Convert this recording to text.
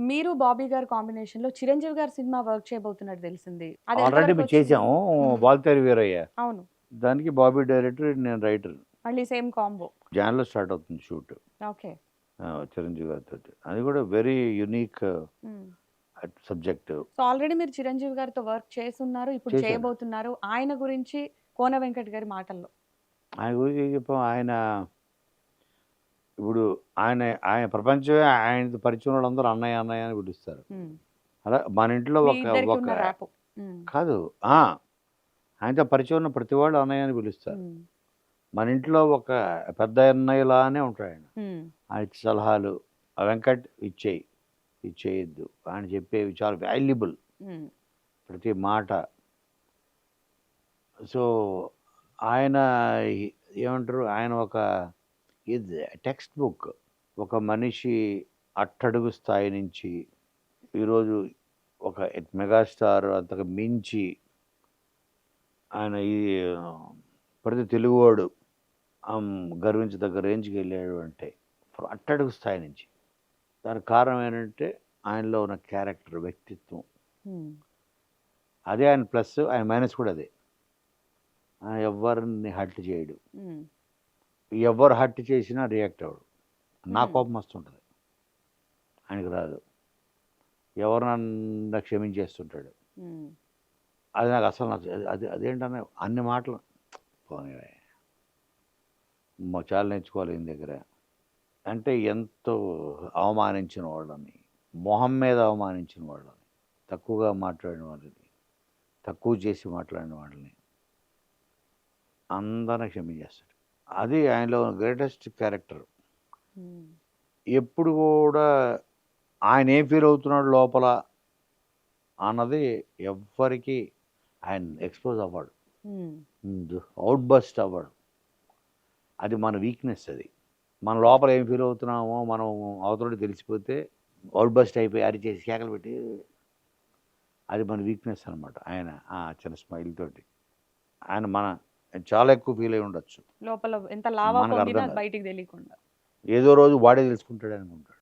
మీరు బాబీ గారి కాంబినేషన్ లో చిరంజీవి గారి సినిమా వర్క్ చేయబోతున్నట్టు తెలిసింది. అది ఎంత ఆల్రెడీ వరకు మేము వచ్చింది? చేసాము వాల్తేరు వీరయ్య. అవును. దానికి బాబీ డైరెక్టర్, నేను రైటర్. మళ్ళీ సేమ్ కాంబో. జాన్లో స్టార్ట్ అవుతుంది షూట్ ఓకే. చిరంజీవి గారితో. అది కూడా very unique subject. So already మీరు చిరంజీవి గారితో వర్క్ చేస్తున్నారు, ఇప్పుడు చేశాను. చేయబోతున్నారు. ఆయన గురించి కోన వెంకట్ గారి మాటల్లో. ఆయన గురించి ఏం చెప్పాం, ఆయన ఇప్పుడు ఆయన ఆయన ప్రపంచమే ఆయన పరిచయం వాళ్ళందరూ అన్నయ్య అన్నయ్య అని పిలుస్తారు. అలా మన ఇంట్లో మీ ఒక ఇద్దరికి ఒక ఉన్న ర్యాప్. కాదు, ఆయనతో పరిచయం ఉన్న ప్రతి వాళ్ళు అన్నయ్య అని పిలుస్తారు. మన ఇంట్లో ఒక పెద్ద అన్నయ్యలానే ఉంటాడు ఆయన. ఆయన సలహాలు ఆ వెంకట్ ఇచ్చేయి, ఇచ్చేయద్దు, ఆయన చెప్పేవి చాలా వాల్యుబుల్ ప్రతి మాట. సో ఆయన ఏమంటారు, ఆయన ఒక ఇది టెక్స్ట్ బుక్. ఒక మనిషి అట్టడుగు స్థాయి నుంచి ఈరోజు ఒక మెగాస్టార్ అంతకు మించి ఆయన ఈ ప్రతి తెలుగువాడు గర్వించదగ్గ రేంజ్కి వెళ్ళాడు అంటే అట్టడుగు స్థాయి నుంచి. దానికి కారణం ఏంటంటే ఆయనలో ఉన్న క్యారెక్టర్, వ్యక్తిత్వం. అదే ఆయన ప్లస్, ఆయన మైనస్ కూడా అదే. ఆయన ఎవరిని హర్ట్ చేయడు, ఎవరు హర్ట్ చేసినా రియాక్ట్ అవ్వడు. నా కోపం వస్తుంటుంది, ఆయనకు రాదు. ఎవరినన్నా క్షమించేస్తుంటాడు. అది నాకు అసలు నచ్చదు. అదేంటనే అన్ని మాటలు పోనీ చాలా నేర్చుకోవాలి ఈయన దగ్గర. అంటే ఎంతో అవమానించిన వాళ్ళని, మొహం మీద అవమానించిన వాళ్ళని, తక్కువగా మాట్లాడిన వాళ్ళని, తక్కువ చేసి మాట్లాడిన వాళ్ళని అందరిని క్షమించేస్తాడు. అది ఆయనలో గ్రేటెస్ట్ క్యారెక్టర్. ఎప్పుడు కూడా ఆయన ఏం ఫీల్ అవుతున్నాడు లోపల అన్నది ఎవ్వరికి ఆయన ఎక్స్పోజ్ అవ్వడు, అవుట్ బస్ట్ అవ్వడు. అది మన వీక్నెస్. అది మన లోపల ఏం ఫీల్ అవుతున్నామో మనం అవతలకి తెలిసిపోతే అవుట్ బస్ట్ అయిపోయి అరిచేసి కేకలు పెట్టి, అది మన వీక్నెస్ అనమాట. ఆయన చిన్న స్మైల్ తోటి ఆయన మన చాలా ఎక్కువ ఫీల్ అయి ఉండొచ్చు, లోపల ఎంత లావా మనకు పొంగినా అర్థం కాదు. బయటికి తెలియకుండా ఏదో రోజు వాడే తెలుసుకుంటాడు అనుకుంటాడు.